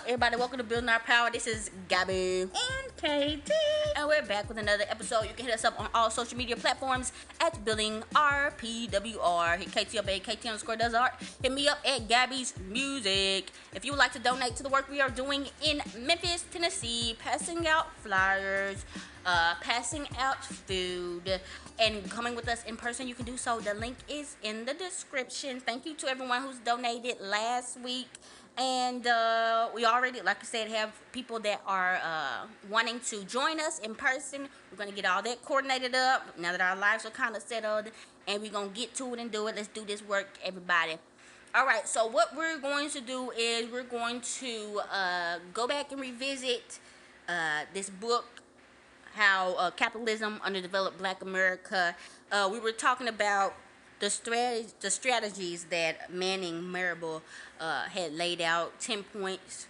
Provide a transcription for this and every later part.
up, everybody? Welcome to Building Our Power. This is Gabby and Katie, and we're back with another episode. You can hit us up on all social media platforms at Building RPWR. Hit KT up at KT _ does art. Hit me up at Gabby's Music. If you would like to donate to the work we are doing in Memphis, Tennessee, passing out flyers, passing out food, and coming with us in person, you can do so. The link is in the description. Thank you to everyone who's donated last week. And we already, like I said, have people that are wanting to join us in person. We're going to get all that coordinated up now that our lives are kind of settled, and we're going to get to it and do it. Let's do this work, everybody. All right, so what we're going to do is we're going to go back and revisit this book, how Capitalism Underdeveloped Black America. We were talking about the strategies that Manning Marable had laid out, 10 points,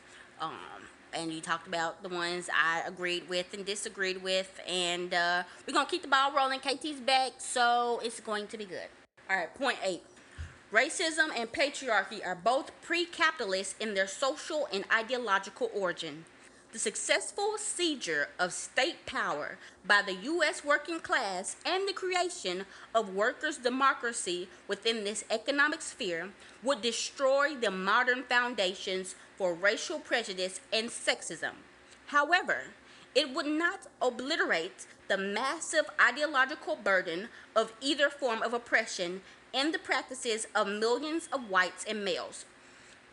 and you talked about the ones I agreed with and disagreed with, and we're going to keep the ball rolling. KT's back, so it's going to be good. All right, point 8. Racism and patriarchy are both pre-capitalist in their social and ideological origin. The successful seizure of state power by the U.S. working class and the creation of workers' democracy within this economic sphere would destroy the modern foundations for racial prejudice and sexism. However, it would not obliterate the massive ideological burden of either form of oppression and the practices of millions of whites and males.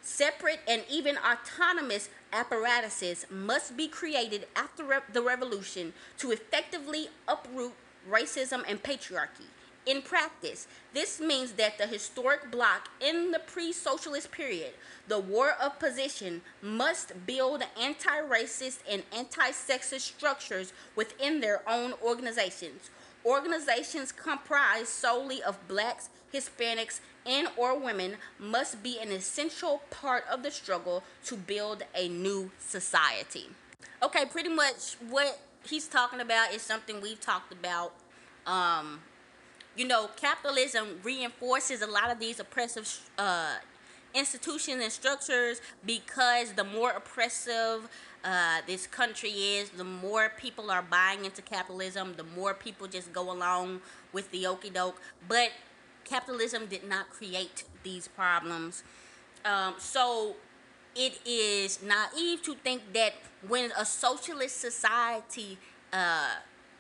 Separate and even autonomous apparatuses must be created after the revolution to effectively uproot racism and patriarchy. In practice, this means that the historic bloc in the pre-socialist period, the war of position, must build anti-racist and anti-sexist structures within their own organizations. Organizations comprised solely of blacks, Hispanics, and or women must be an essential part of the struggle to build a new society. Okay, pretty much what he's talking about is something we've talked about. Capitalism reinforces a lot of these oppressive institutions and structures because the more oppressive this country is, the more people are buying into capitalism, the more people just go along with the okie doke. But capitalism did not create these problems. So it is naive to think that when a socialist society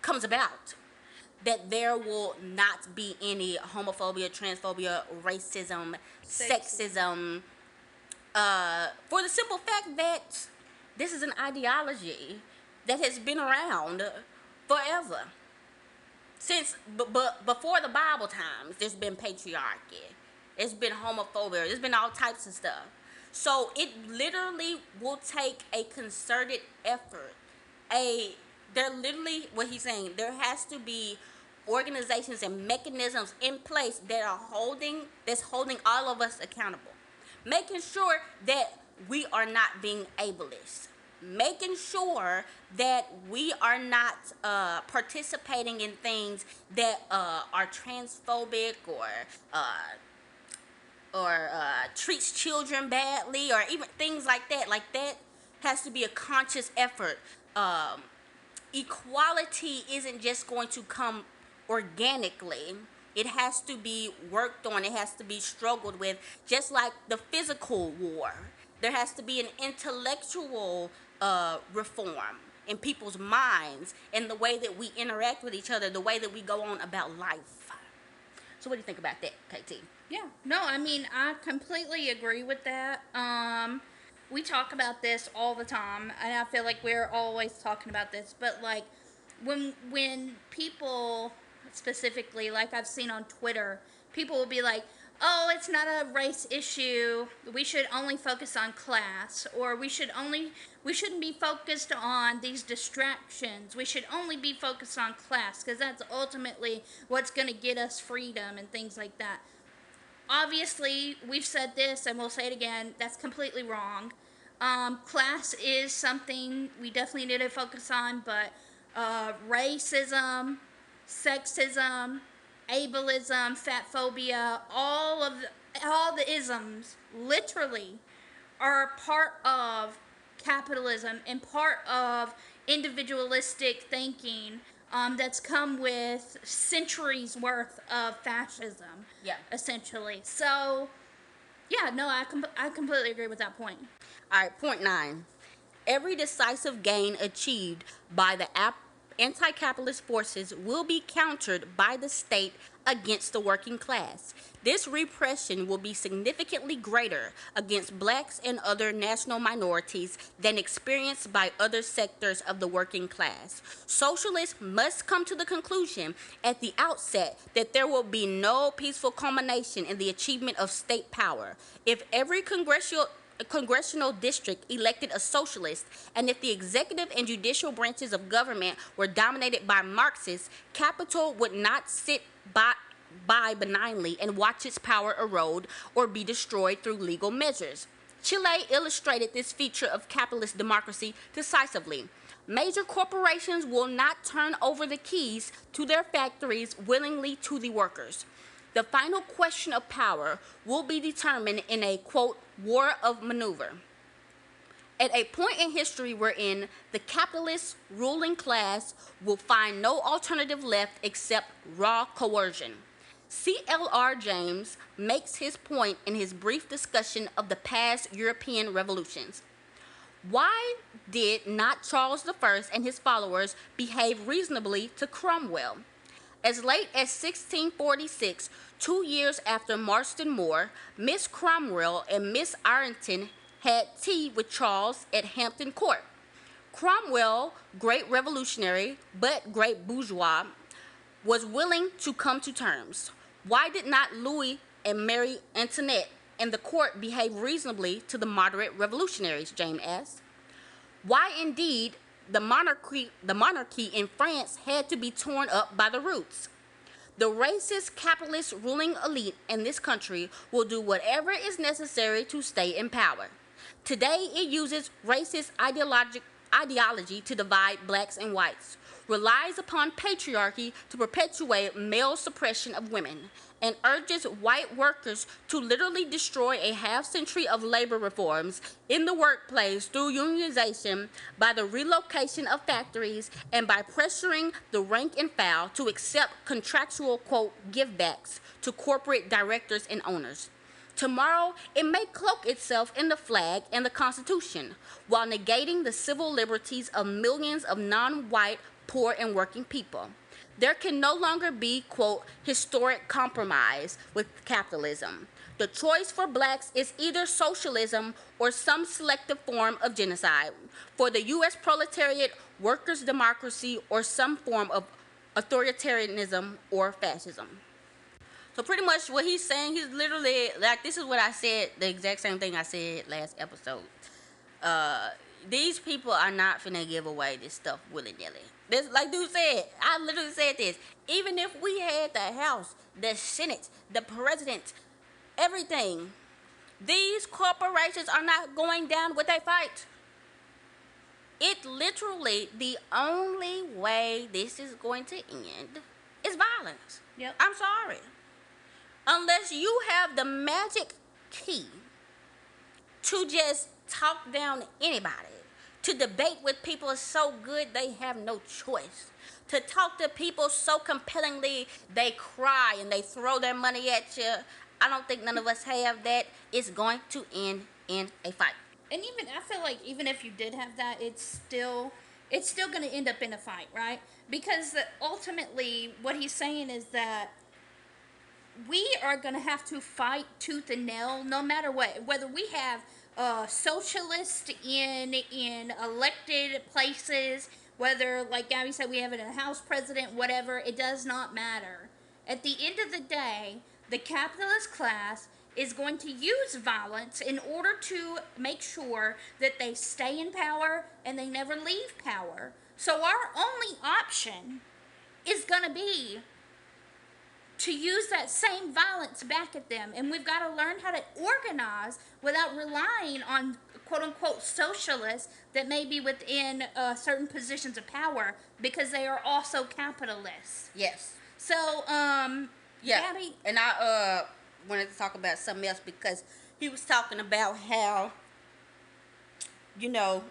comes about, that there will not be any homophobia, transphobia, racism, sexism, for the simple fact that this is an ideology that has been around forever. Since before the Bible times, there's been patriarchy, there's been homophobia, there's been all types of stuff. So it literally will take a concerted effort. They're literally, what he's saying, there has to be organizations and mechanisms in place that are holding all of us accountable, making sure that we are not being ableist, making sure that we are not participating in things that are transphobic or treats children badly, or even things like that. Like, that has to be a conscious effort. Equality isn't just going to come organically. It has to be worked on. It has to be struggled with, just like the physical war. There has to be an intellectual reform in people's minds, and the way that we interact with each other, the way that we go on about life. So what do you think about that, KT? Yeah, no, I mean, I completely agree with that. We talk about this all the time, and I feel like we're always talking about this, but like when people specifically, like I've seen on Twitter, people will be like, oh, it's not a race issue, we should only focus on class, or we shouldn't be focused on these distractions, we should only be focused on class, because that's ultimately what's going to get us freedom and things like that. Obviously, we've said this, and we'll say it again, that's completely wrong. Class is something we definitely need to focus on, but racism, sexism, ableism, fat phobia, all the isms literally are part of capitalism and part of individualistic thinking that's come with centuries worth of fascism. Yeah. Essentially. So, yeah, no, I completely agree with that point. All right, point 9. Every decisive gain achieved by the anti-capitalist forces will be countered by the state against the working class. This repression will be significantly greater against blacks and other national minorities than experienced by other sectors of the working class. Socialists must come to the conclusion at the outset that there will be no peaceful culmination in the achievement of state power. If every congressional district elected a socialist, and if the executive and judicial branches of government were dominated by Marxists, capital would not sit by benignly and watch its power erode or be destroyed through legal measures. Chile illustrated this feature of capitalist democracy decisively. Major corporations will not turn over the keys to their factories willingly to the workers. The final question of power will be determined in a, quote, war of maneuver. At a point in history wherein the capitalist ruling class will find no alternative left except raw coercion. C.L.R. James makes his point in his brief discussion of the past European revolutions. Why did not Charles I and his followers behave reasonably to Cromwell? As late as 1646, 2 years after Marston Moor, Miss Cromwell and Miss Ireton had tea with Charles at Hampton Court. Cromwell, great revolutionary but great bourgeois, was willing to come to terms. Why did not Louis and Marie Antoinette and the court behave reasonably to the moderate revolutionaries, James asked. Why indeed the monarchy in France had to be torn up by the roots. The racist capitalist ruling elite in this country will do whatever is necessary to stay in power. Today it uses racist ideology to divide blacks and whites, relies upon patriarchy to perpetuate male suppression of women, and urges white workers to literally destroy a half-century of labor reforms in the workplace through unionization, by the relocation of factories, and by pressuring the rank and file to accept contractual, quote, givebacks to corporate directors and owners. Tomorrow, it may cloak itself in the flag and the Constitution, while negating the civil liberties of millions of non-white, poor, and working people. There can no longer be, quote, historic compromise with capitalism. The choice for blacks is either socialism or some selective form of genocide. For the U.S. proletariat, workers' democracy, or some form of authoritarianism or fascism. So pretty much what he's saying, he's literally, like, this is what I said, the exact same thing I said last episode. These people are not finna give away this stuff willy-nilly. This, like dude said, I literally said this. Even if we had the House, the Senate, the President, everything, these corporations are not going down with a fight. It literally, the only way this is going to end is violence. Yep. I'm sorry. Unless you have the magic key to just talk down anybody, to debate with people so good they have no choice, to talk to people so compellingly they cry and they throw their money at you. I don't think none of us have that. It's going to end in a fight. And even I feel like even if you did have that, it's still going to end up in a fight, right? Because ultimately, what he's saying is that we are going to have to fight tooth and nail, no matter what. Whether we have socialists in elected places, whether, like Gabby said, we have a House president, whatever, it does not matter. At the end of the day, the capitalist class is going to use violence in order to make sure that they stay in power and they never leave power. So our only option is going to be to use that same violence back at them. And we've got to learn how to organize without relying on quote-unquote socialists that may be within certain positions of power, because they are also capitalists. Yes. So, yeah. Gabby, And I wanted to talk about something else, because he was talking about how you know,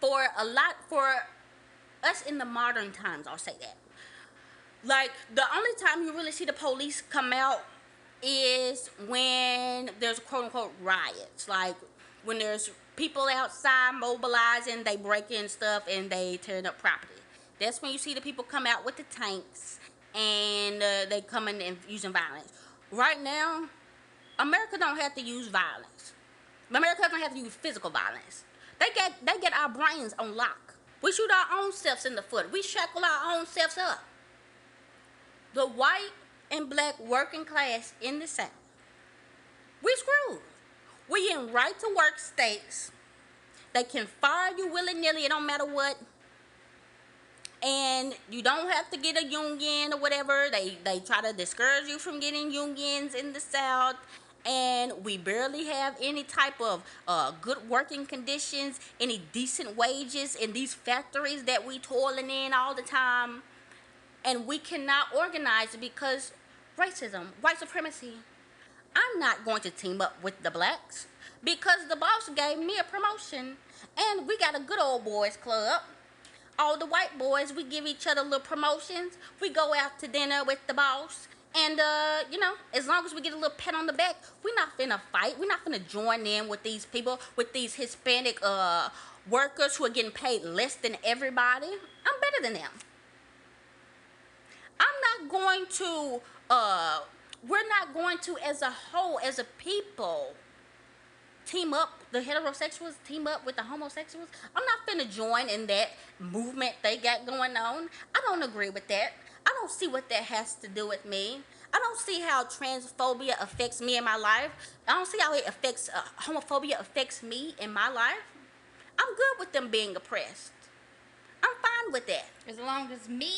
for us in the modern times, I'll say that. Like, the only time you really see the police come out is when there's quote unquote riots. Like, when there's people outside mobilizing, they break in stuff and they tearing up property. That's when you see the people come out with the tanks and they come in and using violence. Right now, America don't have to use violence. America don't have to use physical violence. They get our brains on lock. We shoot our own selves in the foot. We shackle our own selves up. The white and black working class in the South, we screwed. We in right to work states. They can fire you willy-nilly, it don't matter what. And you don't have to get a union or whatever. They try to discourage you from getting unions in the South. And we barely have any type of good working conditions, any decent wages in these factories that we toiling in all the time. And we cannot organize because racism, white supremacy. I'm not going to team up with the blacks because the boss gave me a promotion. And we got a good old boys club. All the white boys, we give each other little promotions. We go out to dinner with the boss. And, you know, as long as we get a little pat on the back, we're not finna fight. We're not finna join in with these people, with these Hispanic workers who are getting paid less than everybody. I'm better than them. I'm not going to, we're not going to, as a whole, as a people, team up, the heterosexuals team up with the homosexuals. I'm not finna join in that movement they got going on. I don't agree with that. I don't see what that has to do with me. I don't see how transphobia affects me in my life. I don't see how it affects, homophobia affects me in my life. I'm good with them being oppressed. I'm fine with that. As long as me.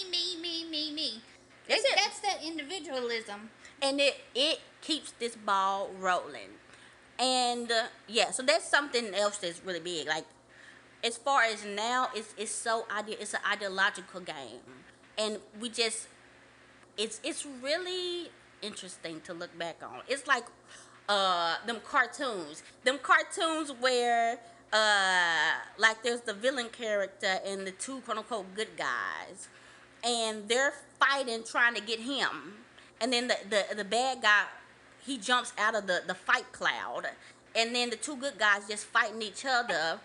That's that individualism. And it keeps this ball rolling. And yeah, so that's something else that's really big. Like, as far as now, it's an ideological game, and we just it's really interesting to look back on. It's like them cartoons where like there's the villain character and the two quote unquote good guys, and they're fighting trying to get him, and then the bad guy, he jumps out of the fight cloud, and then the two good guys just fighting each other.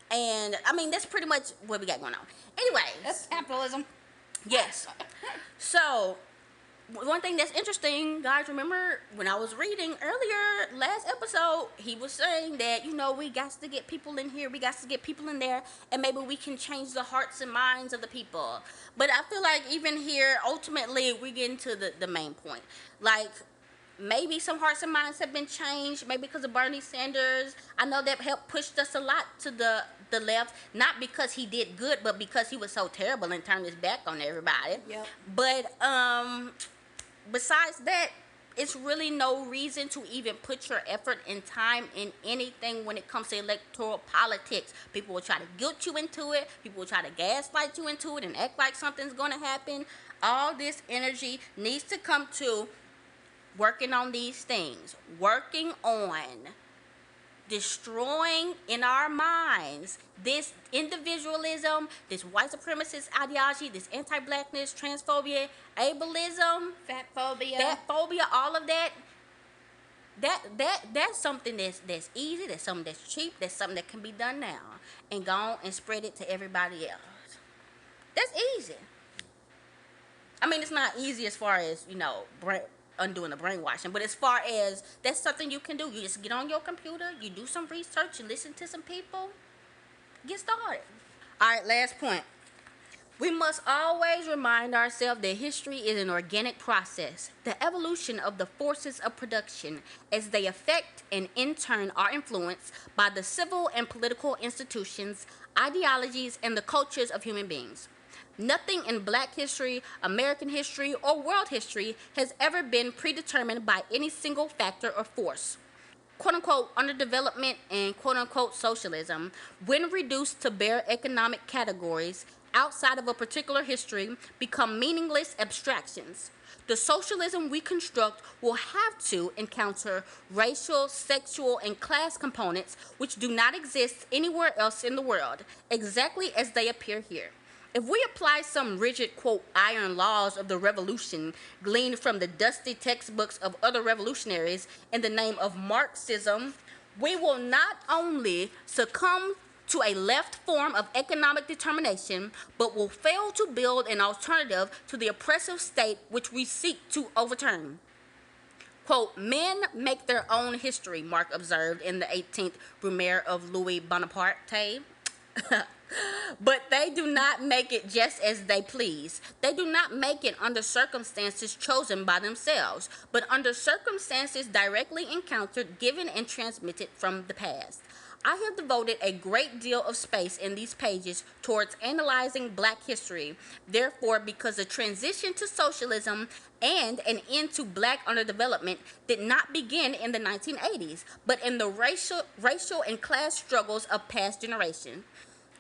And I mean, that's pretty much what we got going on. Anyway, That's capitalism. yes. So one thing that's interesting, guys, remember when I was reading earlier last episode, he was saying that, you know, we got to get people in here, we got to get people in there, and maybe we can change the hearts and minds of the people. But I feel like even here, ultimately, we get into the main point. Like, maybe some hearts and minds have been changed, maybe because of Bernie Sanders. I know that helped push us a lot to the left, not because he did good, but because he was so terrible and turned his back on everybody. Yep. But besides that, it's really no reason to even put your effort and time in anything when it comes to electoral politics. People will try to guilt you into it. People will try to gaslight you into it and act like something's going to happen. All this energy needs to come to working on these things, working on destroying in our minds this individualism, this white supremacist ideology, this anti-blackness, transphobia, ableism, Fat phobia, all of that. That's something that's easy, that's something that's cheap, that's something that can be done now, and go on and spread it to everybody else. That's easy. I mean, it's not easy as far as, you know, undoing the brainwashing, but as far as that's something you can do, you just get on your computer, you do some research, you listen to some people, get started. All right, last point. We must always remind ourselves that history is an organic process, the evolution of the forces of production as they affect and in turn are influenced by the civil and political institutions, ideologies, and the cultures of human beings. Nothing in Black history, American history, or world history has ever been predetermined by any single factor or force. Quote-unquote underdevelopment and quote-unquote socialism, when reduced to bare economic categories, outside of a particular history become meaningless abstractions. The socialism we construct will have to encounter racial, sexual, and class components which do not exist anywhere else in the world, exactly as they appear here. If we apply some rigid, quote, iron laws of the revolution gleaned from the dusty textbooks of other revolutionaries in the name of Marxism, we will not only succumb to a left form of economic determination, but will fail to build an alternative to the oppressive state which we seek to overturn. Quote, men make their own history, Marx observed in the 18th Brumaire of Louis Bonaparte. But they do not make it just as they please. They do not make it under circumstances chosen by themselves, but under circumstances directly encountered, given, and transmitted from the past. I have devoted a great deal of space in these pages towards analyzing black history. Therefore, because the transition to socialism and an end to black underdevelopment did not begin in the 1980s, but in the racial and class struggles of past generations.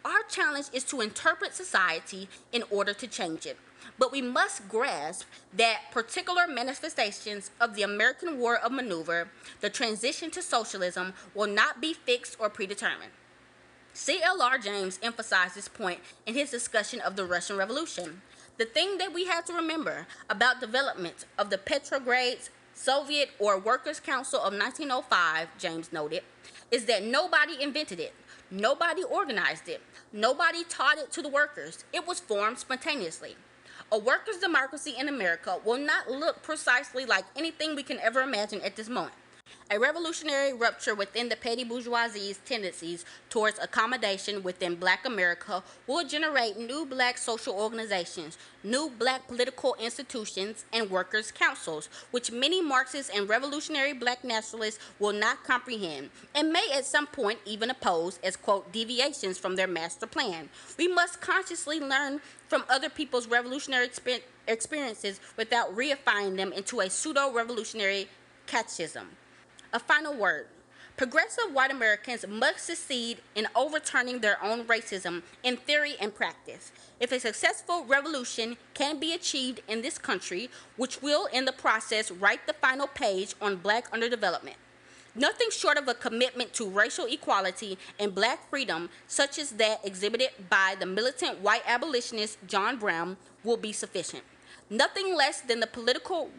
Our challenge is to interpret society in order to change it. But we must grasp that particular manifestations of the American War of Maneuver, the transition to socialism, will not be fixed or predetermined. C.L.R. James emphasized this point in his discussion of the Russian Revolution. The thing that we have to remember about development of the Petrograd Soviet or Workers' Council of 1905, James noted, is that nobody invented it. Nobody organized it. Nobody taught it to the workers. It was formed spontaneously. A workers' democracy in America will not look precisely like anything we can ever imagine at this moment. A revolutionary rupture within the petty bourgeoisie's tendencies towards accommodation within black America will generate new black social organizations, new black political institutions, and workers' councils, which many Marxists and revolutionary black nationalists will not comprehend, and may at some point even oppose as, quote, deviations from their master plan. We must consciously learn from other people's revolutionary experiences without reifying them into a pseudo-revolutionary catechism. A final word. Progressive white Americans must succeed in overturning their own racism in theory and practice. If a successful revolution can be achieved in this country, which will in the process write the final page on black underdevelopment, nothing short of a commitment to racial equality and black freedom, such as that exhibited by the militant white abolitionist John Brown, will be sufficient. Nothing less than the political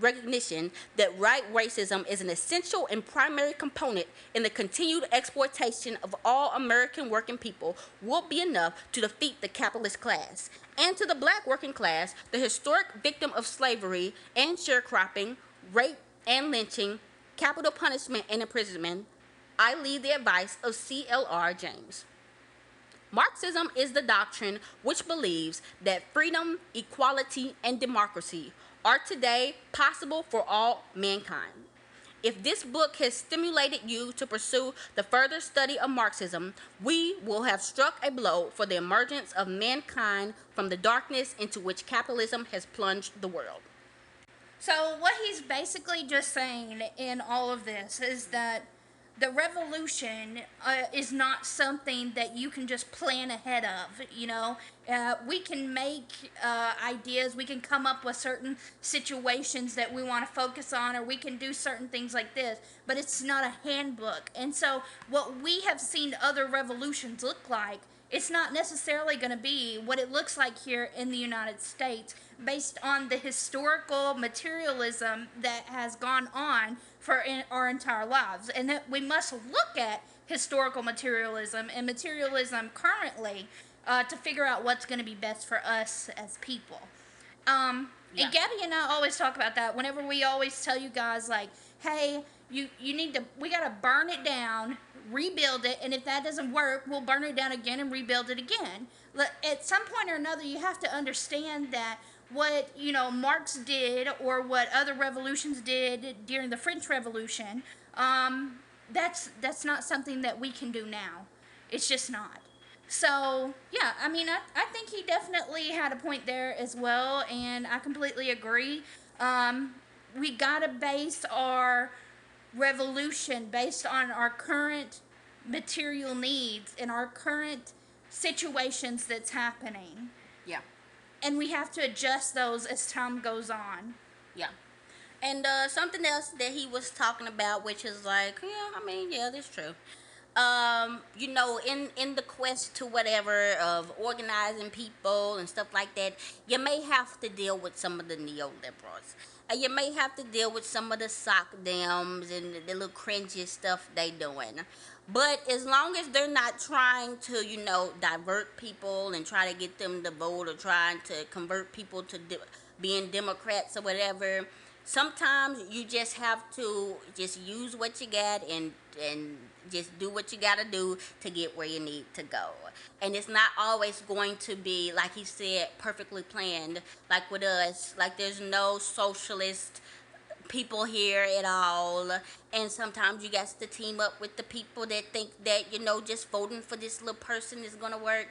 recognition that right racism is an essential and primary component in the continued exploitation of all American working people will be enough to defeat the capitalist class. And to the black working class, the historic victim of slavery and sharecropping, rape and lynching, capital punishment and imprisonment, I leave the advice of C.L.R. James. Marxism is the doctrine which believes that freedom, equality, and democracy are today possible for all mankind. If this book has stimulated you to pursue the further study of Marxism, we will have struck a blow for the emergence of mankind from the darkness into which capitalism has plunged the world. So what he's basically just saying in all of this is that the revolution is not something that you can just plan ahead of, you know. We can make ideas, we can come up with certain situations that we want to focus on, or we can do certain things like this, but it's not a handbook. And so what we have seen other revolutions look like, it's not necessarily going to be what it looks like here in the United States based on the historical materialism that has gone on for our entire lives. And that we must look at historical materialism and materialism currently to figure out what's going to be best for us as people. And Gabby and I always talk about that whenever we always tell you guys, like, hey, you need to, we got to burn it down, rebuild it, and if that doesn't work, we'll burn it down again and rebuild it again. At some point or another, you have to understand that what, you know, Marx did or what other revolutions did during the French Revolution, that's not something that we can do now. It's just not. So, yeah, I mean, I think he definitely had a point there as well, and I completely agree. We gotta base our revolution based on our current material needs and our current situations that's happening. Yeah. And we have to adjust those as time goes on. Yeah. And something else that he was talking about, which is like, yeah, I mean, yeah, that's true. You know, in the quest to whatever of organizing people and stuff like that, you may have to deal with some of the neoliberals. And you may have to deal with some of the sock dams and the little cringy stuff they doing. But as long as they're not trying to, you know, divert people and try to get them to vote or trying to convert people to being Democrats or whatever, sometimes you just have to just use what you got and just do what you got to do to get where you need to go. And it's not always going to be, like he said, perfectly planned. Like with us, like there's no socialist people here at all, and sometimes you got to team up with the people that think that, you know, just voting for this little person is gonna work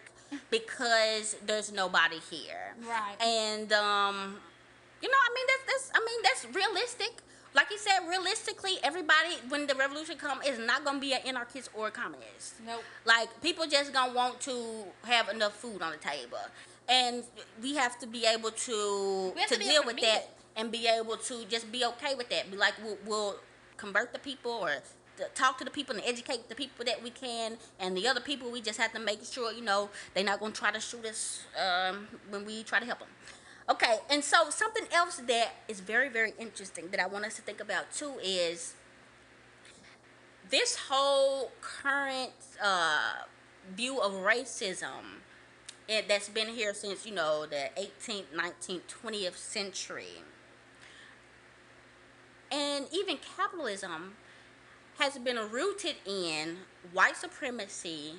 because there's nobody here. Right. And you know, I mean, that's realistic. Like you said, realistically, everybody, when the revolution comes, is not gonna be an anarchist or a communist. Nope. Like, people just gonna want to have enough food on the table, and we have to be able to deal with that and be able to just be okay with that. Be like, we'll convert the people or talk to the people and educate the people that we can, and the other people we just have to make sure, you know, they're not gonna try to shoot us when we try to help them. Okay, and so something else that is very, very interesting that I want us to think about too is this whole current view of racism that's been here since, you know, the 18th, 19th, 20th century. And even capitalism has been rooted in white supremacy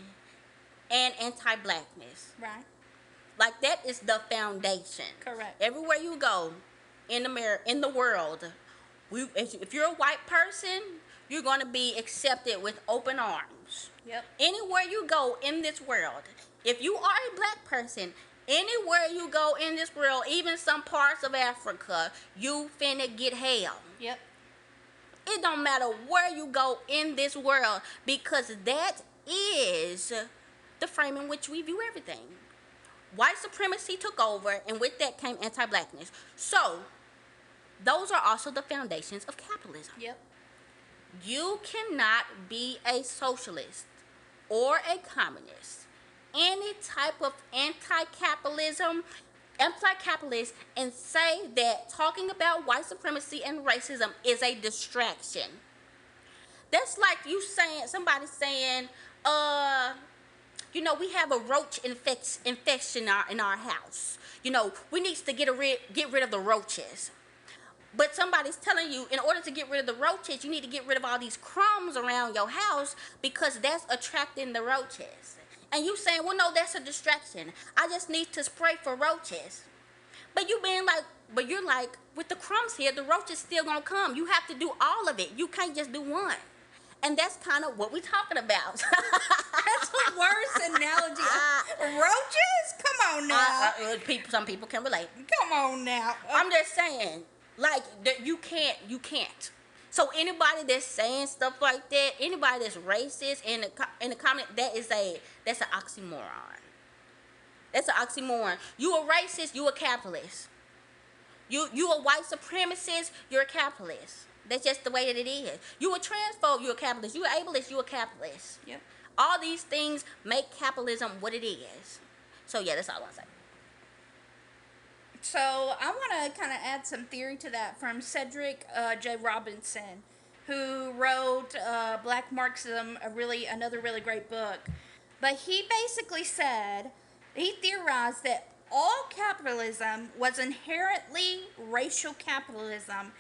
and anti-blackness. Right. Like, that is the foundation. Correct. Everywhere you go in the world, if you're a white person, you're going to be accepted with open arms. Yep. Anywhere you go in this world, if you are a black person, anywhere you go in this world, even some parts of Africa, you finna get hell. Yep. It don't matter where you go in this world, because that is the frame in which we view everything. White supremacy took over, and with that came anti-blackness. So, those are also the foundations of capitalism. Yep. You cannot be a socialist or a communist, any type of anti-capitalist, and say that talking about white supremacy and racism is a distraction. That's like somebody saying, you know, we have a roach infection in our house. You know, we need to get rid of the roaches. But somebody's telling you, in order to get rid of the roaches, you need to get rid of all these crumbs around your house because that's attracting the roaches. And you saying, well, no, that's a distraction. I just need to spray for roaches. But you're like, with the crumbs here, the roaches still gonna come. You have to do all of it. You can't just do one. And that's kind of what we're talking about. That's the worst analogy. Roaches? Come on now. Some people can relate. Come on now. I'm just saying, like, you can't. So anybody that's saying stuff like that, anybody that's racist in the comment, that's an oxymoron. That's an oxymoron. You a racist, you a capitalist. You a white supremacist, you're a capitalist. That's just the way that it is. You a transphobe, you're a capitalist. You a ableist, you're a capitalist. Yep. All these things make capitalism what it is. So yeah, that's all I want to say. So I want to kind of add some theory to that from Cedric J. Robinson, who wrote Black Marxism, another really great book. But he basically said, he theorized that all capitalism was inherently racial capitalism,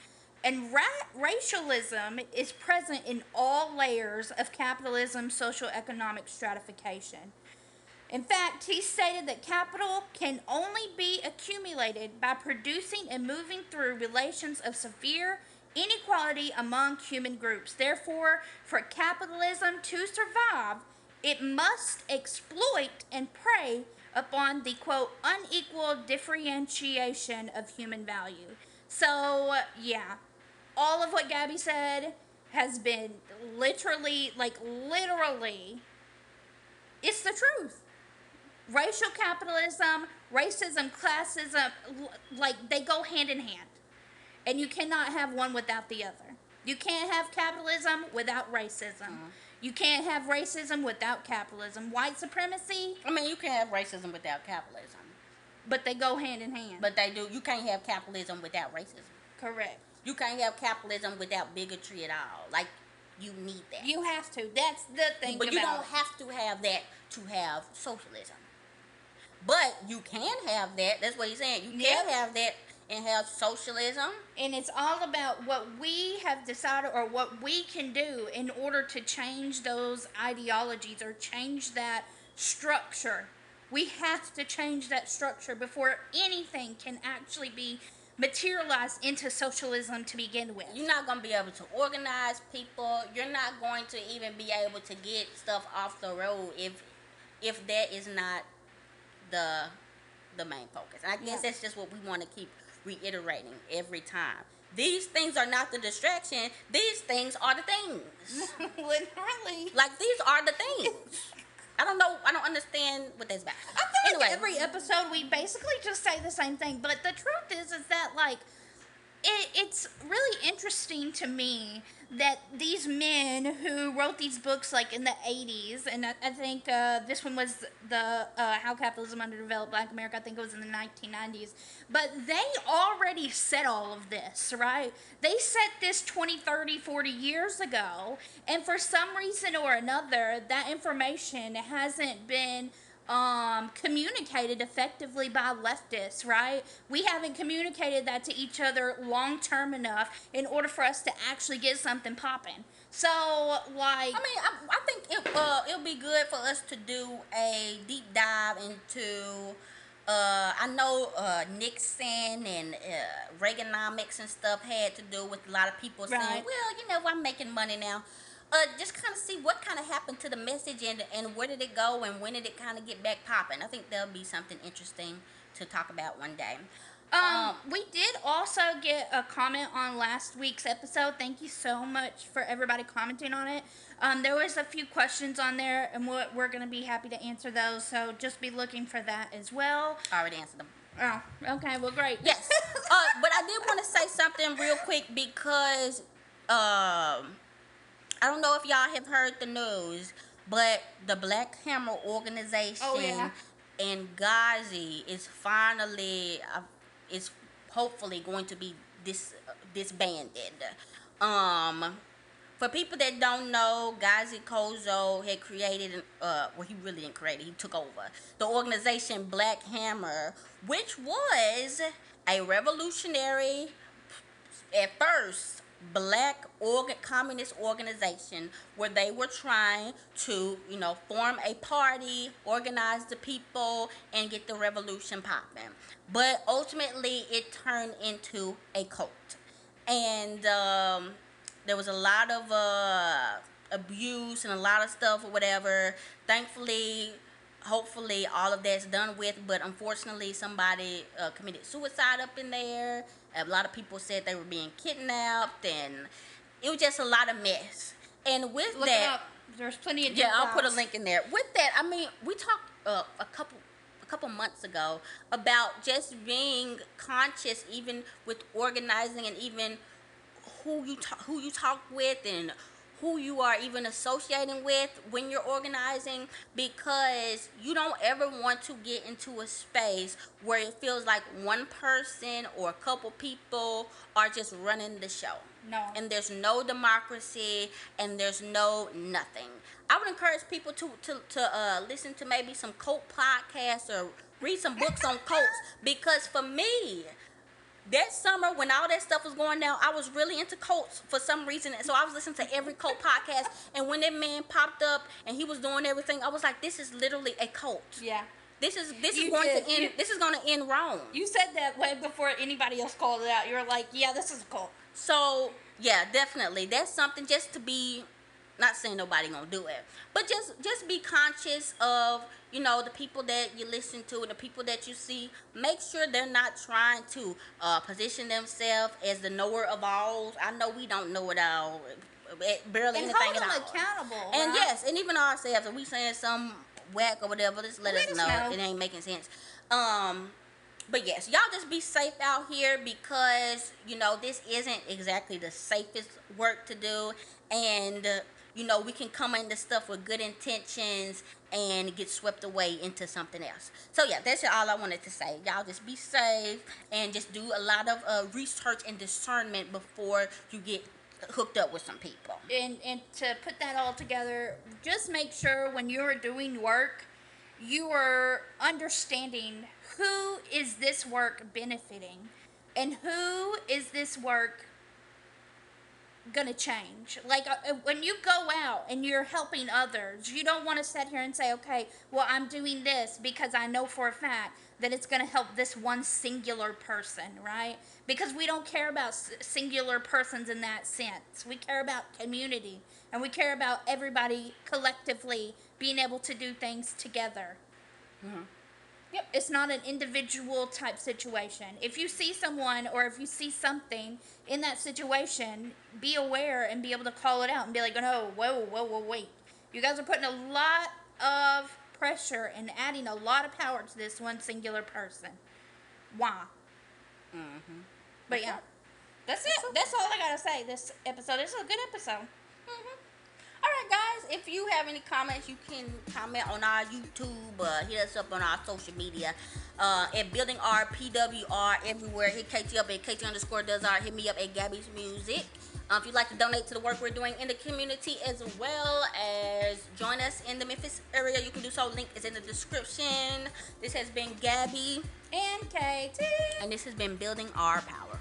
and racialism is present in all layers of capitalism's social-economic stratification. In fact, he stated that capital can only be accumulated by producing and moving through relations of severe inequality among human groups. Therefore, for capitalism to survive, it must exploit and prey upon the, quote, unequal differentiation of human value. So, yeah, all of what Gabby said has been literally, it's the truth. racial capitalism, racism, classism, like they go hand in hand. And you cannot have one without the other. You can't have capitalism without racism. You can't have racism without capitalism. White supremacy. I mean, you can have racism without capitalism. But they go hand in hand. But they do. You can't have capitalism without racism. Correct. You can't have capitalism without bigotry at all. Like, you need that. You have to. That's the thing. But you don't have to have that to have socialism. But you can have that. That's what he's saying. You can have that and have socialism. And it's all about what we have decided or what we can do in order to change those ideologies or change that structure. We have to change that structure before anything can actually be materialized into socialism to begin with. You're not going to be able to organize people. You're not going to even be able to get stuff off the road if that is not the main focus. And I guess that's just what we want to keep reiterating every time. These things are not the distraction. These things are the things. Literally. Like, these are the things. I don't know. I don't understand what that's about. I feel like every episode we basically just say the same thing. But the truth is that, like, it's really interesting to me that these men who wrote these books, like, in the 80s, and I think this one was the How Capitalism Underdeveloped Black America, I think it was in the 1990s, but they already said all of this, right? They said this 20, 30, 40 years ago, and for some reason or another, that information hasn't been communicated effectively by leftists, right? We haven't communicated that to each other long term enough in order for us to actually get something popping. So, like, I mean, I think it'll be good for us to do a deep dive into. I know Nixon and Reaganomics and stuff had to do with a lot of people saying, well, you know, I'm making money now. Just kind of see what kind of happened to the message and where did it go and when did it kind of get back popping. I think there'll be something interesting to talk about one day. We did also get a comment on last week's episode. Thank you so much for everybody commenting on it. There was a few questions on there, and we're going to be happy to answer those, so just be looking for that as well. I already answered them. Oh, okay, well, great. Yes. But I did want to say something real quick because I don't know if y'all have heard the news, but the Black Hammer organization in Gazi is finally, is hopefully going to be disbanded. For people that don't know, Gazi Kozo had created, well, he really didn't create it, he took over the organization Black Hammer, which was a revolutionary, at first, black communist organization where they were trying to, you know, form a party, organize the people, and get the revolution popping. But ultimately, it turned into a cult. And there was a lot of abuse and a lot of stuff or whatever. Thankfully, hopefully, all of that's done with, but unfortunately, somebody committed suicide up in there. A lot of people said they were being kidnapped, and it was just a lot of mess. And with Look that, it up. There's plenty of I'll put a link in there. With that, I mean, we talked a couple months ago about just being conscious, even with organizing, and even who you talk with, and who you are even associating with when you're organizing, because you don't ever want to get into a space where it feels like one person or a couple people are just running the show. No. And there's no democracy, and there's no nothing. I would encourage people to listen to maybe some cult podcasts or read some books on cults, because for me, that summer when all that stuff was going down, I was really into cults for some reason. And so I was listening to every cult podcast. And when that man popped up and he was doing everything, I was like, this is literally a cult. Yeah. This is going to end wrong. You said that way before anybody else called it out. You were like, yeah, this is a cult. So, yeah, definitely. That's something just to be, not saying nobody gonna do it, but just be conscious of, you know, the people that you listen to and the people that you see. Make sure they're not trying to position themselves as the knower of all. I know we don't know it all, barely and anything hold at them all. accountable. And right? yes, and even ourselves, if we saying some whack or whatever, just let us know. It ain't making sense. But yes, y'all just be safe out here, because this isn't exactly the safest work to do, and we can come into stuff with good intentions and get swept away into something else. So yeah, that's all I wanted to say. Y'all just be safe and just do a lot of research and discernment before you get hooked up with some people. And to put that all together, just make sure when you're doing work, you are understanding who is this work benefiting, and who is this work gonna change. Like when you go out and you're helping others, you don't want to sit here and say, okay, well, I'm doing this because I know for a fact that it's gonna help this one singular person, right? Because we don't care about singular persons in that sense. We care about community, and we care about everybody collectively being able to do things together. Mm-hmm. Yep. It's not an individual type situation. If you see someone or if you see something in that situation, be aware and be able to call it out and be like, no, whoa, wait. You guys are putting a lot of pressure and adding a lot of power to this one singular person. Why? Mm-hmm. But yeah, that's it. That's all I gotta say. This episode. This is a good episode. Mm-hmm. Alright guys, if you have any comments, you can comment on our YouTube, hit us up on our social media, at buildingourpwr everywhere. Hit KT up at KT_does_art. Hit me up at Gabby's Music. If you'd like to donate to the work we're doing in the community, as well as join us in the Memphis area, you can do so. Link is in the description. This has been Gabby and KT, and this has been Building Our Power.